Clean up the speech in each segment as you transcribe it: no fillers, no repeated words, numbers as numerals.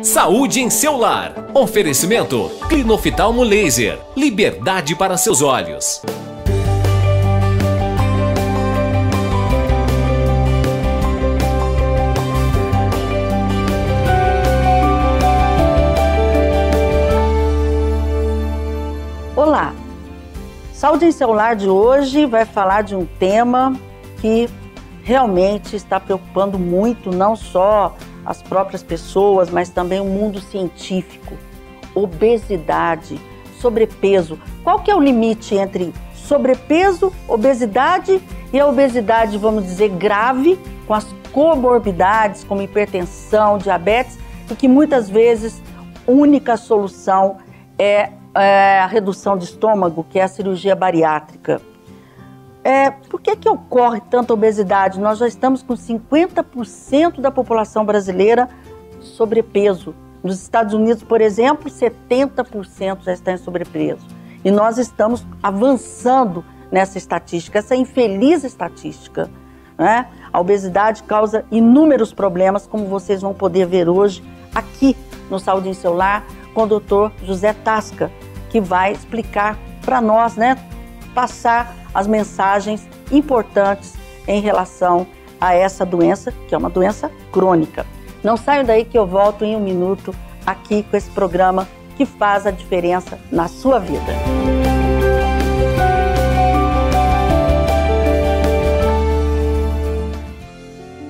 Saúde em seu lar. Oferecimento Clinoftalmo Laser. Liberdade para seus olhos. Olá! Saúde em seu lar de hoje vai falar de um tema que realmente está preocupando muito, não só as próprias pessoas, mas também o mundo científico. Obesidade, sobrepeso. Qual que é o limite entre sobrepeso, obesidade e a obesidade, vamos dizer, grave, com as comorbidades como hipertensão, diabetes, e que muitas vezes a única solução é a redução de estômago, que é a cirurgia bariátrica. Por que ocorre tanta obesidade? Nós já estamos com 50% da população brasileira sobrepeso. Nos Estados Unidos, por exemplo, 70% já está em sobrepeso. E nós estamos avançando nessa estatística, essa infeliz estatística, né? A obesidade causa inúmeros problemas, como vocês vão poder ver hoje aqui no Saúde em Seu Lar, com o Dr. José Tasca, que vai explicar para nós, né, passar as mensagens importantes em relação a essa doença, que é uma doença crônica. Não saiam daí que eu volto em um minuto aqui com esse programa que faz a diferença na sua vida.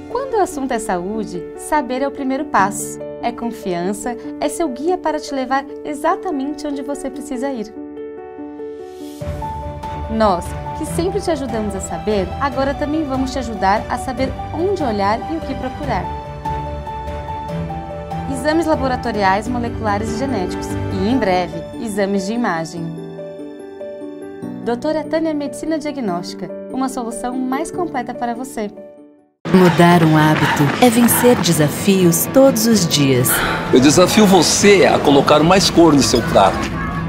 Quando o assunto é saúde, saber é o primeiro passo. É confiança, é seu guia para te levar exatamente onde você precisa ir. Nós, que sempre te ajudamos a saber, agora também vamos te ajudar a saber onde olhar e o que procurar. Exames laboratoriais, moleculares e genéticos e, em breve, exames de imagem. Doutora Tânia Medicina Diagnóstica, uma solução mais completa para você. Mudar um hábito é vencer desafios todos os dias. Eu desafio você a colocar mais cor no seu prato.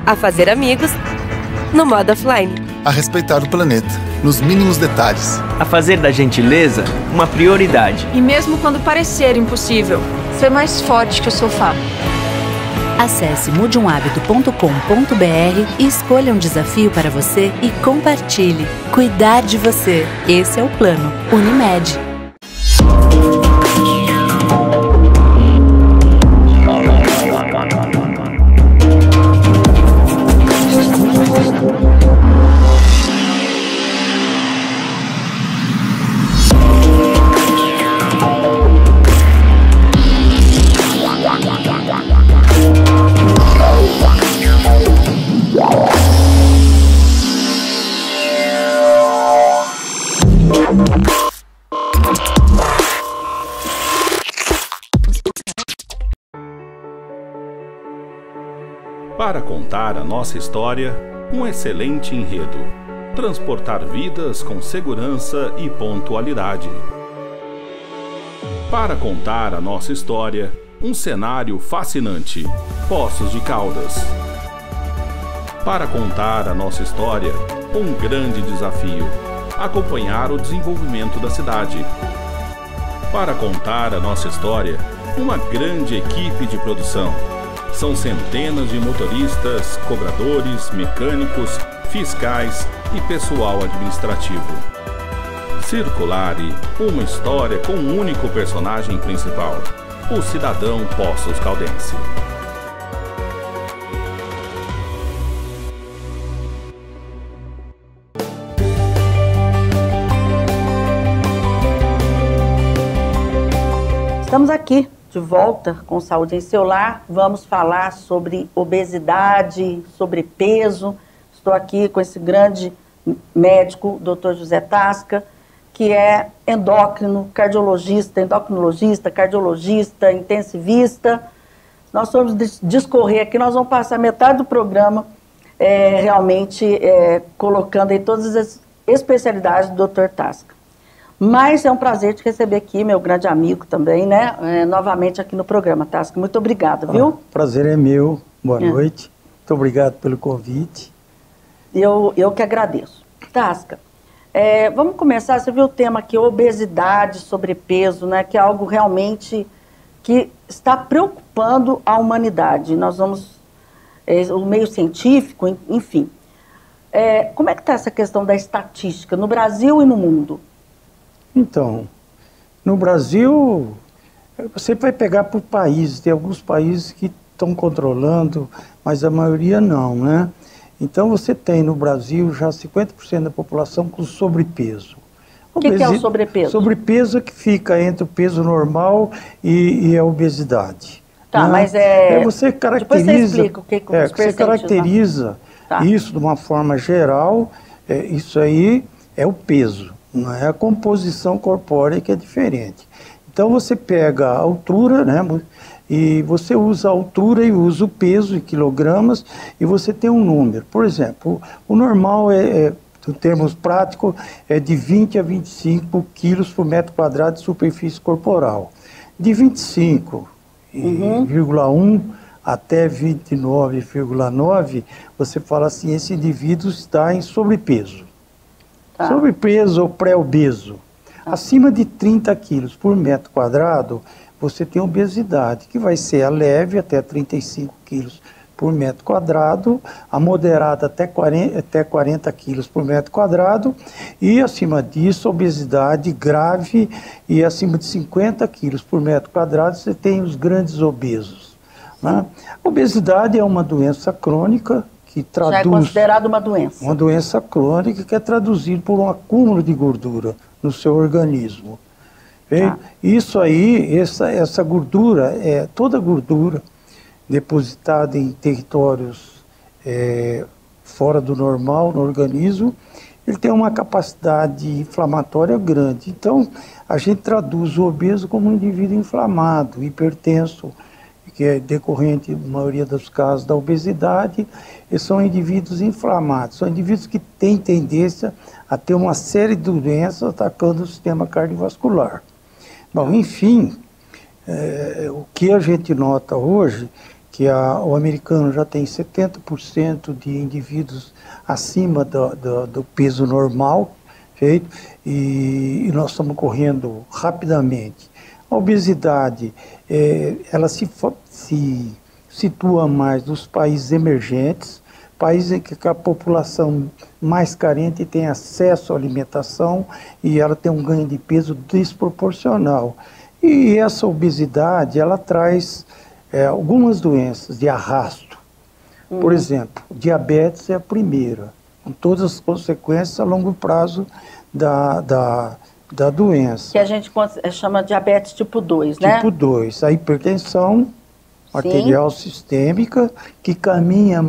A fazer amigos no modo offline. A respeitar o planeta, nos mínimos detalhes. A fazer da gentileza uma prioridade. E mesmo quando parecer impossível, ser mais forte que o sofá. Acesse mudeumhabito.com.br e escolha um desafio para você e compartilhe. Cuidar de você. Esse é o plano Unimed. Para contar a nossa história, um excelente enredo. Transportar vidas com segurança e pontualidade. Para contar a nossa história, um cenário fascinante. Poços de Caldas. Para contar a nossa história, um grande desafio. Acompanhar o desenvolvimento da cidade. Para contar a nossa história, uma grande equipe de produção. São centenas de motoristas, cobradores, mecânicos, fiscais e pessoal administrativo. Circulare, uma história com um único personagem principal, o cidadão Poços Caldense. Estamos aqui de volta com Saúde em Seu Lar. Vamos falar sobre obesidade, sobrepeso. Estou aqui com esse grande médico, Dr. José Tasca, que é endocrinologista, cardiologista, intensivista. Nós vamos discorrer aqui, nós vamos passar metade do programa colocando aí todas as especialidades do Dr. Tasca. Mas é um prazer te receber aqui, meu grande amigo também, né? Novamente aqui no programa, Tasca. Muito obrigada, viu? Prazer é meu. Boa noite. Muito obrigado pelo convite. Eu que agradeço. Tasca, vamos começar. Você viu o tema aqui, obesidade, sobrepeso, né? Que é algo realmente que está preocupando a humanidade. Nós vamos, o meio científico, enfim. Como é que está essa questão da estatística no Brasil e no mundo? Então, no Brasil, você vai pegar por países, tem alguns países que estão controlando, mas a maioria não, né? Então você tem no Brasil já 50% da população com sobrepeso. O que é o sobrepeso? Sobrepeso é que fica entre o peso normal e a obesidade. Tá, né? mas você caracteriza, depois você explica o que você caracteriza isso de uma forma geral, isso aí é o peso, não é a composição corpórea que é diferente. Então você pega a altura, né? E você usa a altura e usa o peso em quilogramas e você tem um número. Por exemplo, o normal em termos práticos, é de 20 a 25 quilos por metro quadrado de superfície corporal. De 25,1 até 29,9, você fala assim, esse indivíduo está em sobrepeso. Tá. Sobrepeso ou pré-obeso. Tá. Acima de 30 quilos por metro quadrado, você tem obesidade, que vai ser a leve até 35 quilos por metro quadrado, a moderada até 40 quilos por metro quadrado, e acima disso, obesidade grave, e acima de 50 quilos por metro quadrado, você tem os grandes obesos. Né? A obesidade é uma doença crônica, que traduz... Já é considerada uma doença. Uma doença crônica que é traduzida por um acúmulo de gordura no seu organismo. Isso aí, essa gordura, toda gordura depositada em territórios fora do normal no organismo, ele tem uma capacidade inflamatória grande. Então, a gente traduz o obeso como um indivíduo inflamado, hipertenso, que é decorrente, na maioria dos casos, da obesidade, e são indivíduos inflamados, são indivíduos que têm tendência a ter uma série de doenças atacando o sistema cardiovascular. Bom, enfim, o que a gente nota hoje, que o americano já tem 70% de indivíduos acima do peso normal, e nós estamos correndo rapidamente. A obesidade, ela se situa mais nos países emergentes, países em que a população mais carente tem acesso à alimentação e ela tem um ganho de peso desproporcional. E essa obesidade, ela traz algumas doenças de arrasto. Por exemplo, diabetes é a primeira, com todas as consequências a longo prazo da doença. Que a gente chama de diabetes tipo 2, né? Tipo 2, a hipertensão arterial sistêmica, que caminha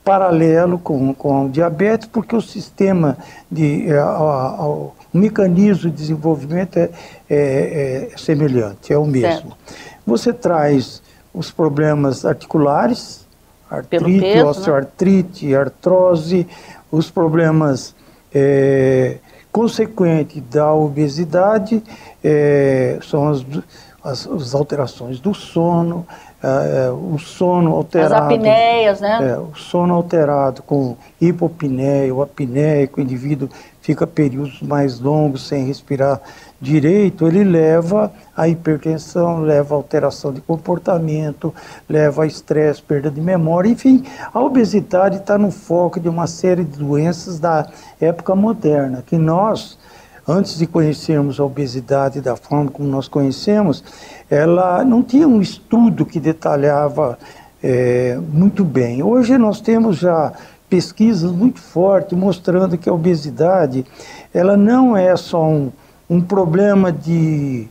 paralelo com o diabetes, porque o sistema, o mecanismo de desenvolvimento é semelhante, é o mesmo. Você traz os problemas articulares, artrite, osteoartrite, artrose, os problemas consequentes da obesidade, são as alterações do sono, o sono alterado. As apneias, né? O sono alterado com hipopneia ou apneia, que o indivíduo fica períodos mais longos sem respirar direito, ele leva a hipertensão, leva a alteração de comportamento, leva a estresse, perda de memória, enfim, a obesidade está no foco de uma série de doenças da época moderna, que nós, antes de conhecermos a obesidade da forma como nós conhecemos, ela não tinha um estudo que detalhava muito bem. Hoje nós temos já pesquisas muito fortes mostrando que a obesidade, ela não é só um problema de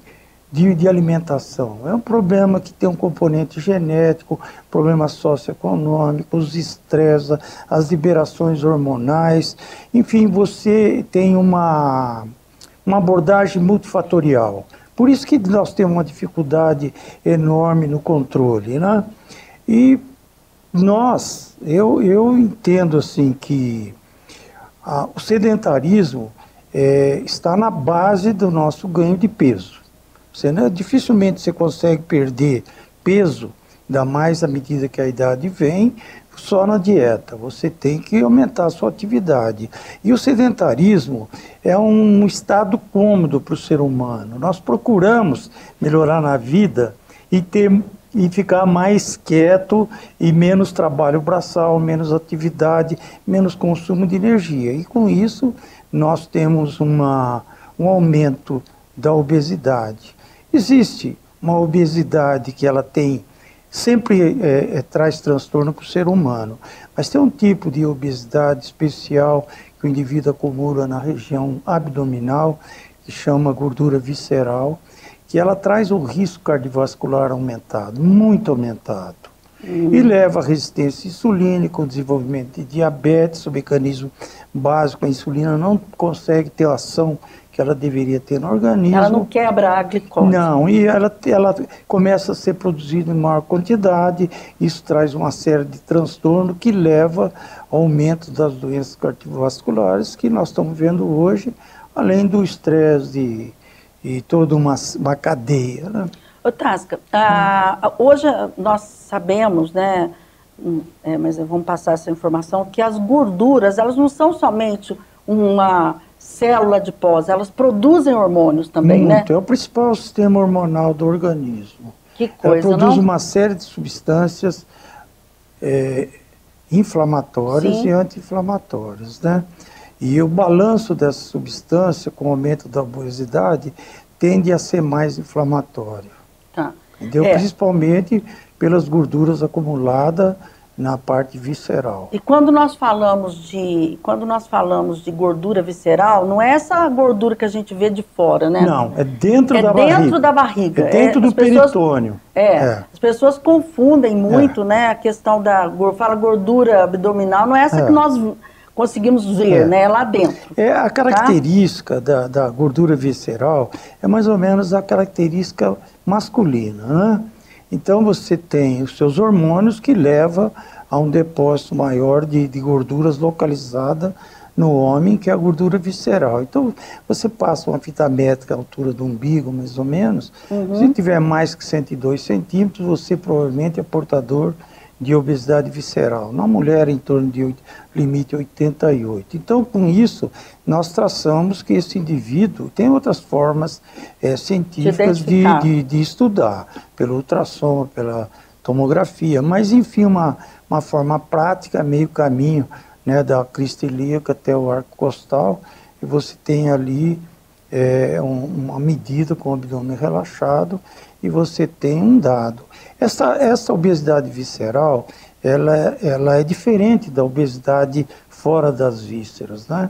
alimentação, é um problema que tem um componente genético, problemas socioeconômicos, estresse, as liberações hormonais, enfim, você tem uma abordagem multifatorial. Por isso que nós temos uma dificuldade enorme no controle, né? E eu entendo assim que o sedentarismo está na base do nosso ganho de peso. Dificilmente você consegue perder peso, ainda mais à medida que a idade vem, só na dieta. Você tem que aumentar a sua atividade. E o sedentarismo é um estado cômodo para o ser humano. Nós procuramos melhorar na vida e ficar mais quieto e menos trabalho braçal, menos atividade, menos consumo de energia. E com isso nós temos um aumento da obesidade. Existe uma obesidade que ela tem, sempre traz transtorno para o ser humano, mas tem um tipo de obesidade especial que o indivíduo acumula na região abdominal, que chama gordura visceral, que ela traz o risco cardiovascular aumentado, muito aumentado. E leva a resistência insulínica, o desenvolvimento de diabetes, o mecanismo básico, a insulina não consegue ter a ação que ela deveria ter no organismo. Ela não quebra a glicose. Não, e ela começa a ser produzida em maior quantidade, isso traz uma série de transtornos que leva ao aumento das doenças cardiovasculares que nós estamos vendo hoje, além do estresse e toda uma cadeia, né? Ô Tasca, hoje nós sabemos, né, mas vamos passar essa informação, que as gorduras, elas não são somente uma célula adiposa, elas produzem hormônios também, né? É o principal sistema hormonal do organismo. Que coisa, ela produz não? uma série de substâncias inflamatórias e anti-inflamatórias, né? E o balanço dessa substância com o aumento da obesidade tende a ser mais inflamatório. Tá. Entendeu? Principalmente pelas gorduras acumuladas na parte visceral. E quando nós falamos de gordura visceral, não é essa gordura que a gente vê de fora, né? Não, é dentro da barriga. É dentro da barriga. É dentro do peritônio. As pessoas confundem muito, né, a questão fala gordura abdominal, não é essa que nós conseguimos ver, né, lá dentro. A característica da gordura visceral é mais ou menos a característica masculina, né? Então você tem os seus hormônios que levam a um depósito maior de gorduras localizada no homem, que é a gordura visceral. Então você passa uma fita métrica à altura do umbigo, mais ou menos, se tiver mais que 102 centímetros, você provavelmente é portador de obesidade visceral. Na mulher, em torno de limite 88. Então, com isso, nós traçamos que esse indivíduo tem outras formas científicas de estudar, pelo ultrassom, pela tomografia, mas, enfim, uma forma prática, meio caminho, né, da crista ilíaca até o arco costal, e você tem ali uma medida com o abdômen relaxado, e você tem um dado. Essa obesidade visceral, ela é diferente da obesidade fora das vísceras, né?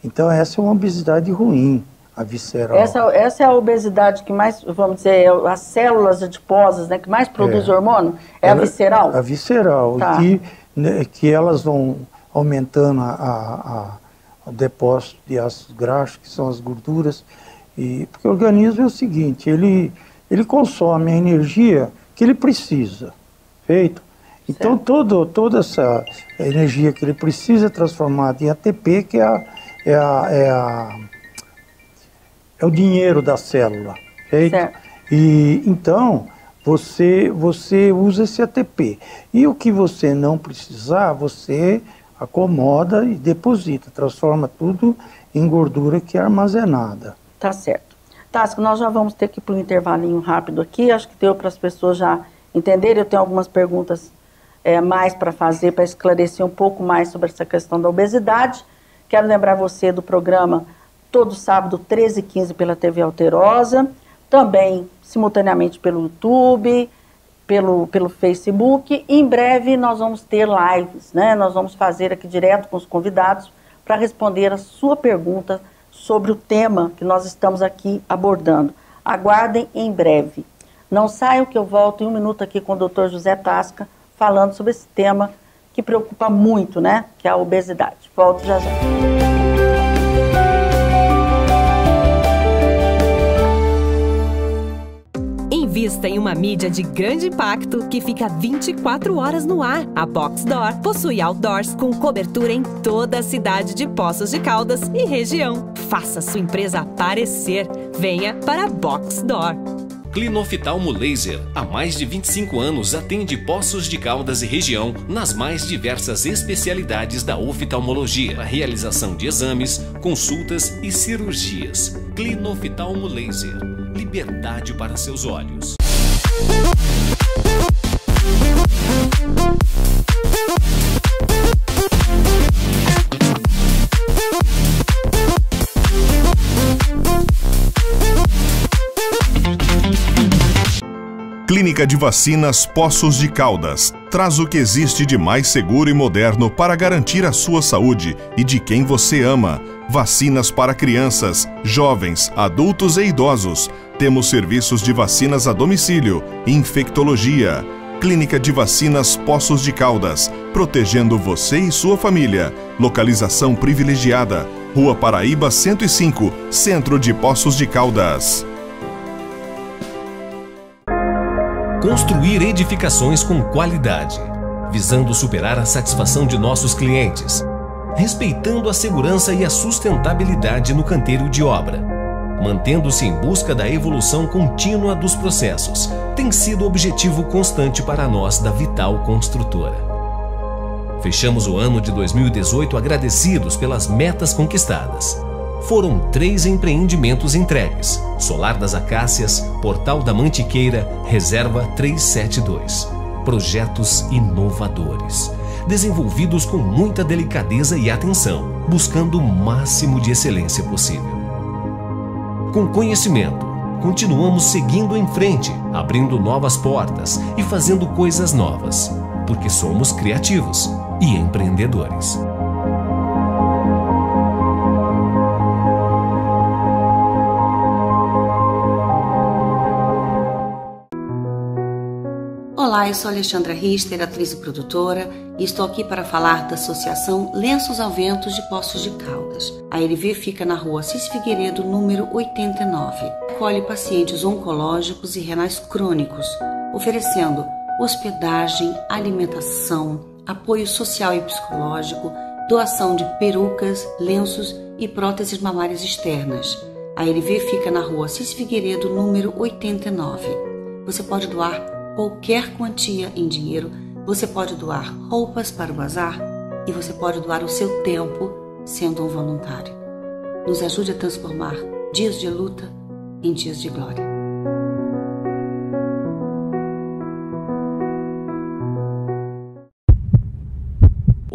Então essa é uma obesidade ruim, a visceral. Essa é a obesidade que mais, vamos dizer, as células adiposas, né, que mais produz hormônio? A visceral? A visceral, tá. que elas vão aumentando o depósito de ácidos graxos, que são as gorduras, porque o organismo é o seguinte, ele consome a energia que ele precisa, feito? Então toda essa energia que ele precisa é transformada em ATP, que é o dinheiro da célula, feito? Certo. E então você usa esse ATP. E o que você não precisar, você acomoda e deposita, transforma tudo em gordura que é armazenada. Tá certo. Tasca, nós já vamos ter que ir para um intervalinho rápido aqui, acho que deu para as pessoas já entenderem. Eu tenho algumas perguntas mais para fazer, para esclarecer um pouco mais sobre essa questão da obesidade. Quero lembrar você do programa todo sábado, 13h15, pela TV Alterosa, também simultaneamente pelo YouTube, pelo Facebook. Em breve nós vamos ter lives, né? Nós vamos fazer aqui direto com os convidados para responder a sua pergunta sobre o tema que nós estamos aqui abordando. Aguardem em breve. Não saiam que eu volto em um minuto aqui com o Dr. José Tasca, falando sobre esse tema que preocupa muito, né? Que é a obesidade. Volto já já. Invista em uma mídia de grande impacto que fica 24 horas no ar. A Boxdoor possui outdoors com cobertura em toda a cidade de Poços de Caldas e região. Faça sua empresa aparecer. Venha para a Boxdoor. Clinoftalmo Laser, há mais de 25 anos atende Poços de Caldas e região nas mais diversas especialidades da oftalmologia, a realização de exames, consultas e cirurgias. Clinoftalmo Laser. liberdade para seus olhos. Clínica de Vacinas Poços de Caldas traz o que existe de mais seguro e moderno para garantir a sua saúde e de quem você ama. Vacinas para crianças, jovens, adultos e idosos. Temos serviços de vacinas a domicílio, infectologia. Clínica de Vacinas Poços de Caldas, protegendo você e sua família. Localização privilegiada, Rua Paraíba 105, Centro de Poços de Caldas. Construir edificações com qualidade, visando superar a satisfação de nossos clientes, respeitando a segurança e a sustentabilidade no canteiro de obra, mantendo-se em busca da evolução contínua dos processos, tem sido o objetivo constante para nós da Vital Construtora. Fechamos o ano de 2018 agradecidos pelas metas conquistadas. Foram 3 empreendimentos entregues: Solar das Acácias, Portal da Mantiqueira, Reserva 372. Projetos inovadores, desenvolvidos com muita delicadeza e atenção, buscando o máximo de excelência possível. Com conhecimento, continuamos seguindo em frente, abrindo novas portas e fazendo coisas novas, porque somos criativos e empreendedores. Olá, eu sou Alexandra Richter, atriz e produtora, e estou aqui para falar da Associação Lenços ao Vento de Poços de Caldas. A LV fica na rua Assis Figueiredo, número 89. Acolhe pacientes oncológicos e renais crônicos, oferecendo hospedagem, alimentação, apoio social e psicológico, doação de perucas, lenços e próteses mamárias externas. A LV fica na rua Assis Figueiredo, número 89. Você pode doar qualquer quantia em dinheiro, você pode doar roupas para o bazar e você pode doar o seu tempo sendo um voluntário. Nos ajude a transformar dias de luta em dias de glória.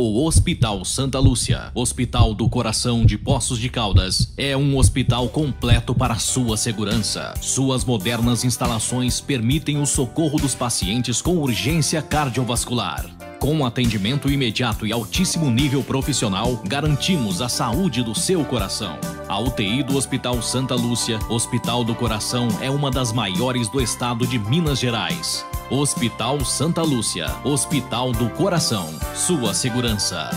O Hospital Santa Lúcia, Hospital do Coração de Poços de Caldas, é um hospital completo para sua segurança. Suas modernas instalações permitem o socorro dos pacientes com urgência cardiovascular. Com atendimento imediato e altíssimo nível profissional, garantimos a saúde do seu coração. A UTI do Hospital Santa Lúcia, Hospital do Coração, é uma das maiores do estado de Minas Gerais. Hospital Santa Lúcia, Hospital do Coração, sua segurança.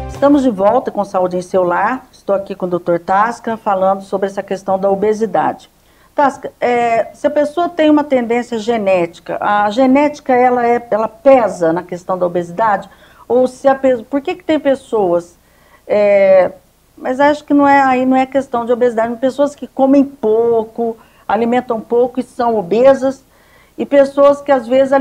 Estamos de volta com Saúde em Seu Lar. Estou aqui com o Dr. Tasca falando sobre essa questão da obesidade. Tasca, se a pessoa tem uma tendência genética, a genética ela pesa na questão da obesidade? Ou se por que tem pessoas... mas acho que não é questão de obesidade. Pessoas que comem pouco, alimentam pouco e são obesas, e pessoas que às vezes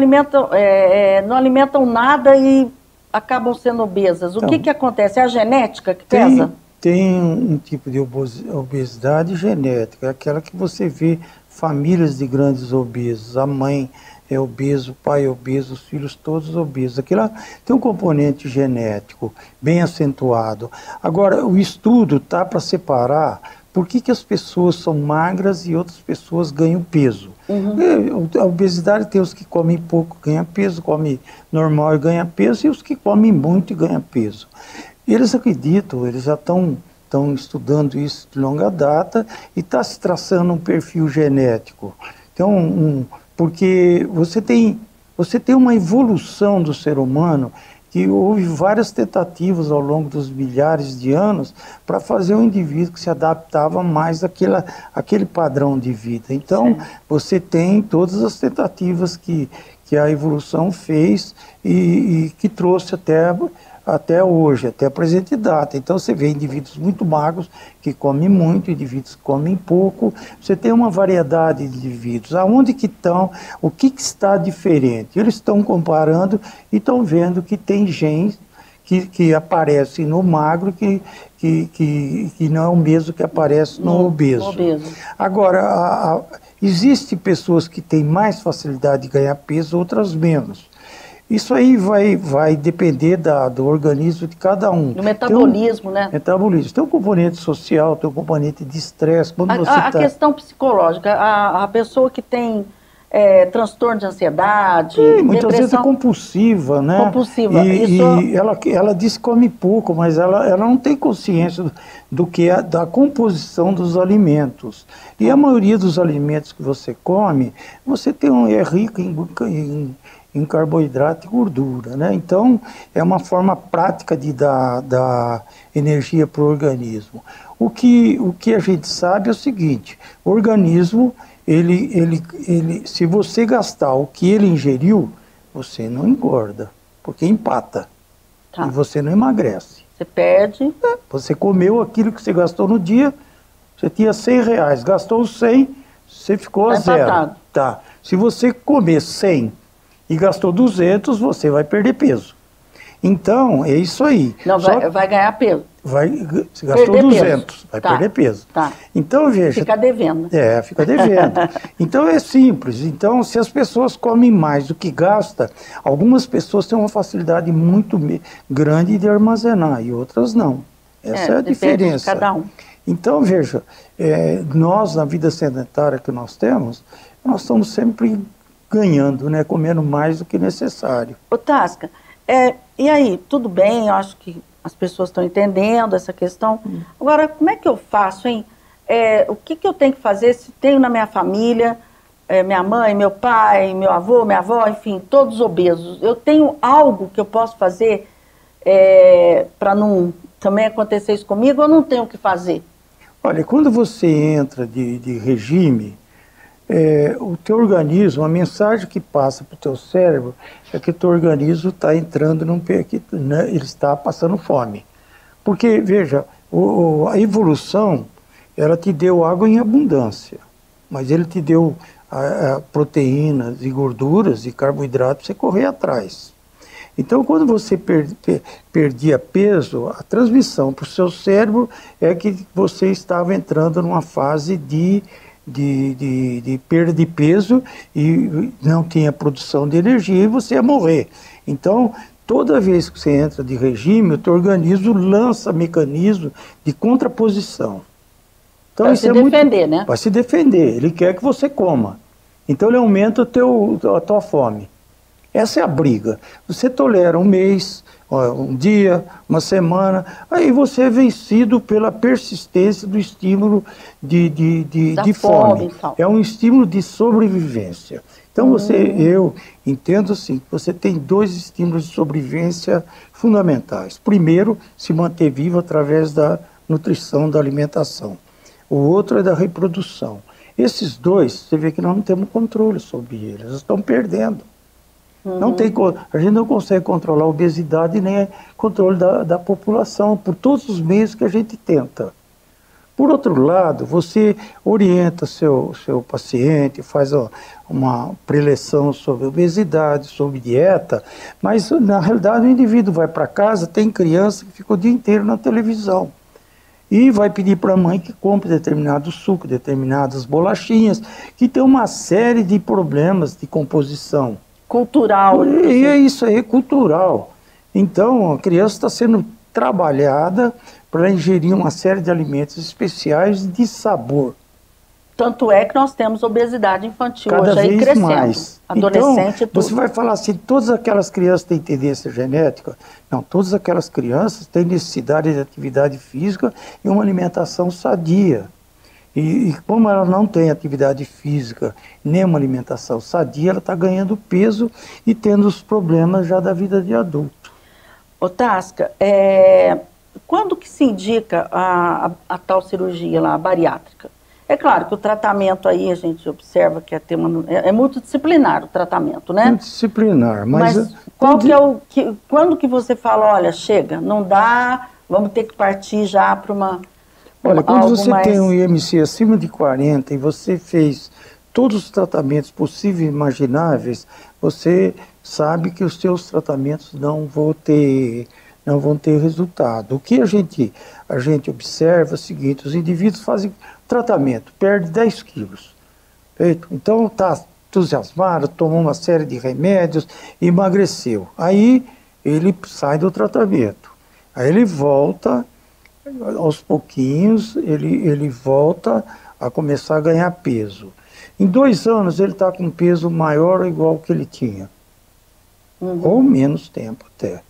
não alimentam nada e acabam sendo obesas. O que acontece? É a genética que pesa? Tem um tipo de obesidade genética, aquela que você vê famílias de grandes obesos. A mãe é obesa, o pai é obeso, os filhos todos obesos. Aquilo tem um componente genético bem acentuado. Agora, o estudo está para separar por que as pessoas são magras e outras pessoas ganham peso. A obesidade tem os que comem pouco e ganham peso, comem normal e ganham peso, e os que comem muito e ganham peso. Eles acreditam, eles já estão estudando isso de longa data e está se traçando um perfil genético. Então, porque você tem uma evolução do ser humano que houve várias tentativas ao longo dos milhares de anos para fazer um indivíduo que se adaptava mais àquele padrão de vida. Então, você tem todas as tentativas que a evolução fez e que trouxe até hoje, até a presente data. Então você vê indivíduos muito magros que comem muito, indivíduos que comem pouco. Você tem uma variedade de indivíduos. Aonde que estão? O que está diferente? Eles estão comparando e estão vendo que tem genes que aparece no magro que não é o mesmo que aparece no obeso. Agora, existem pessoas que têm mais facilidade de ganhar peso, outras menos. Isso aí vai depender do organismo de cada um. Do metabolismo, né? Metabolismo. Tem um componente social, tem um componente de estresse. A questão psicológica, a pessoa que tem transtorno de ansiedade, muitas vezes é compulsiva, né? Compulsiva. E ela diz que come pouco, mas ela não tem consciência do que é da composição dos alimentos. E a maioria dos alimentos que você come, é rico em carboidrato e gordura, né? Então, é uma forma prática de dar energia para o organismo. O que a gente sabe é o seguinte: o organismo, se você gastar o que ele ingeriu, você não engorda, porque empata. E você não emagrece. Você perde. Você comeu aquilo que você gastou no dia, você tinha R$100, gastou 100, você ficou a zero. Empatado. Tá. Se você comer 100 e gastou 200, você vai perder peso. Então, é isso aí. Não, vai ganhar peso. Você gastou perder 200, peso. vai perder peso. Tá. Então, veja... Fica devendo. Fica devendo. Então, é simples. Então, se as pessoas comem mais do que gasta, algumas pessoas têm uma facilidade muito grande de armazenar e outras não. Essa é a diferença. De cada um. Então, veja, nós, na vida sedentária que nós temos, nós estamos sempre ganhando, né? Comendo mais do que necessário. Ô, Tasca, e aí, tudo bem, eu acho que as pessoas estão entendendo essa questão. Agora, como é que eu faço, hein? O que eu tenho que fazer se tenho na minha família, minha mãe, meu pai, meu avô, minha avó, enfim, todos obesos. Eu tenho algo que eu posso fazer para não também acontecer isso comigo, ou não tenho o que fazer? Olha, quando você entra de regime, o teu organismo, a mensagem que passa para o teu cérebro é que o teu organismo está entrando ele está passando fome. Porque, veja, a evolução, ela te deu água em abundância, mas ele te deu proteínas e gorduras e carboidratos para você correr atrás. Então, quando você perdia peso, a transmissão para o seu cérebro é que você estava entrando numa fase de perda de peso e não tinha produção de energia e você ia morrer. Então, toda vez que você entra de regime, o teu organismo lança mecanismo de contraposição. Então, vai se defender, né? Vai se defender, ele quer que você coma. Então, ele aumenta a tua fome. Essa é a briga. Você tolera um mês, um dia, uma semana, aí você é vencido pela persistência do estímulo de fome. É um estímulo de sobrevivência. Então eu entendo assim, que você tem dois estímulos de sobrevivência fundamentais. Primeiro, se manter vivo através da nutrição, da alimentação. O outro é da reprodução. Esses dois, você vê que nós não temos controle sobre eles, nós estamos perdendo. A gente não consegue controlar a obesidade nem controle da população, por todos os meios que a gente tenta. Por outro lado, você orienta seu paciente, faz uma preleção sobre obesidade, sobre dieta, mas na realidade o indivíduo vai para casa, tem criança que fica o dia inteiro na televisão. E vai pedir para a mãe que compre determinado suco, determinadas bolachinhas, que tem uma série de problemas de composição. Cultural. E é isso aí, cultural. Então, a criança está sendo trabalhada para ingerir uma série de alimentos especiais de sabor. Tanto é que nós temos obesidade infantil cada hoje aí vez crescendo. Mais. Adolescente, então, você vai falar assim, todas aquelas crianças têm tendência genética? Não, todas aquelas crianças têm necessidade de atividade física e uma alimentação sadia. E como ela não tem atividade física, nem uma alimentação sadia, ela está ganhando peso e tendo os problemas já da vida de adulto. Ô Tasca, quando que se indica a tal cirurgia lá, a bariátrica? É claro que o tratamento aí a gente observa que é multidisciplinar o tratamento, né? Multidisciplinar, mas qual quando que você fala, olha, chega, não dá, vamos ter que partir já para uma... Olha, quando você tem um IMC acima de 40 e você fez todos os tratamentos possíveis e imagináveis, você sabe que os seus tratamentos não vão ter não vão ter resultado. O que a gente observa é o seguinte: os indivíduos fazem tratamento, perde 10 quilos. Feito? Então está entusiasmado, tomou uma série de remédios, emagreceu. Aí ele sai do tratamento. Aí ele volta, aos pouquinhos, ele volta a começar a ganhar peso. Em 2 anos ele está com um peso maior ou igual ao que ele tinha. Ou menos tempo até.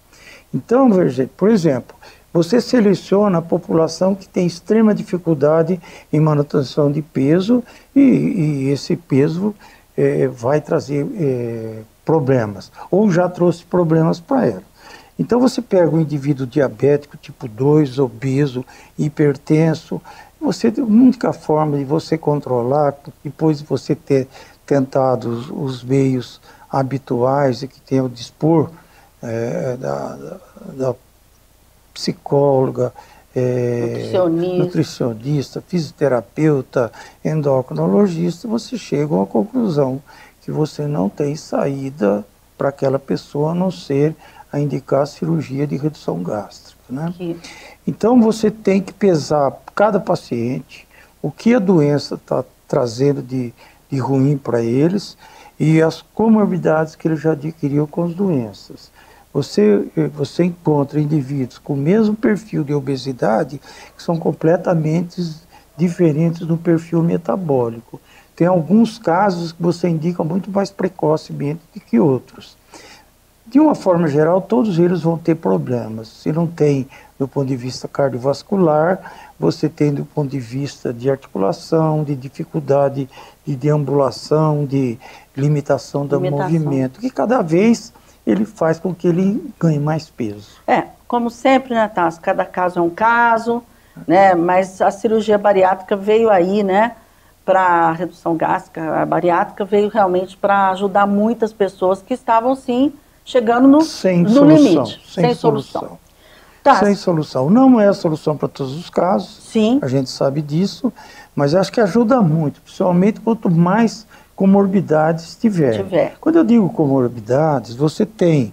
Então, por exemplo, você seleciona a população que tem extrema dificuldade em manutenção de peso e esse peso vai trazer problemas, ou já trouxe problemas para ela. Então você pega um indivíduo diabético tipo 2, obeso, hipertenso, a única forma de você controlar, depois de você ter tentado os meios habituais e que tem o dispor da psicóloga, nutricionista, fisioterapeuta, endocrinologista, você chega a uma conclusão que você não tem saída para aquela pessoa, a não ser a indicar a cirurgia de redução gástrica, né? Então você tem que pesar cada paciente, o que a doença está trazendo de ruim para eles e as comorbidades que ele já adquiriu com as doenças. Você encontra indivíduos com o mesmo perfil de obesidade que são completamente diferentes do perfil metabólico. Tem alguns casos que você indica muito mais precocemente do que outros. De uma forma geral, todos eles vão ter problemas. Se não tem do ponto de vista cardiovascular, você tem do ponto de vista de articulação, de dificuldade de deambulação, de limitação do movimento, que cada vez ele faz com que ele ganhe mais peso. Como sempre, né, Tasso? Cada caso é um caso, né? Mas a cirurgia bariátrica veio aí, né, para redução gástrica. A bariátrica veio realmente para ajudar muitas pessoas que estavam, sim, chegando no limite. Sem solução. Sem solução. Não é a solução para todos os casos. Sim. A gente sabe disso, mas acho que ajuda muito, principalmente quanto mais comorbidades tiver. Quando eu digo comorbidades, você tem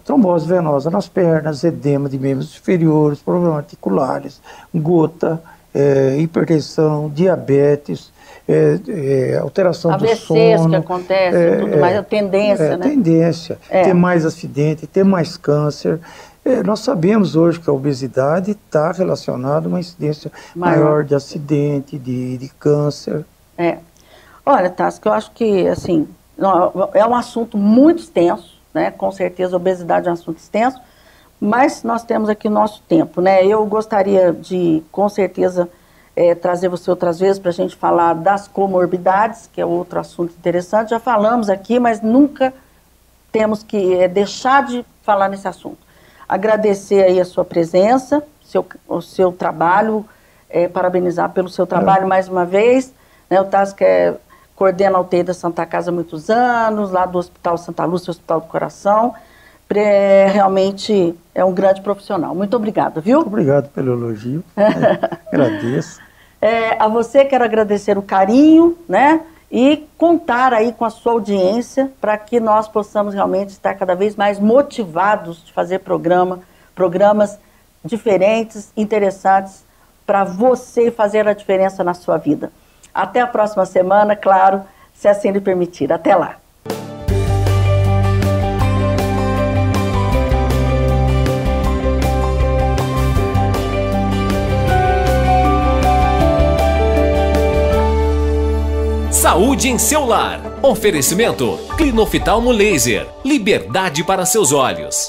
trombose venosa nas pernas, edema de membros inferiores, problemas articulares, gota, hipertensão, diabetes, alteração do sono. AVCs que acontece, tudo mais, a tendência, né? Tendência, ter mais acidente, ter mais câncer. Nós sabemos hoje que a obesidade está relacionada a uma incidência maior de acidente, de câncer. Olha, Tasso, que eu acho que, assim, é um assunto muito extenso, né? Com certeza a obesidade é um assunto extenso, mas nós temos aqui o nosso tempo, né? Eu gostaria de, com certeza, trazer você outras vezes para a gente falar das comorbidades, que é outro assunto interessante. Já falamos aqui, mas nunca temos que deixar de falar nesse assunto. Agradecer aí a sua presença, o seu trabalho, parabenizar pelo seu trabalho mais uma vez, né? O Tasso coordena a UTI da Santa Casa há muitos anos, lá do Hospital Santa Lúcia, Hospital do Coração. Realmente é um grande profissional. Muito obrigada, viu? Muito obrigado pelo elogio. Agradeço. A você quero agradecer o carinho, né? E contar aí com a sua audiência para que nós possamos realmente estar cada vez mais motivados de fazer programas diferentes, interessantes, para você fazer a diferença na sua vida. Até a próxima semana, claro, se assim lhe permitir. Até lá. Saúde em seu lar. Oferecimento Clinoftalmo Laser. Liberdade para seus olhos.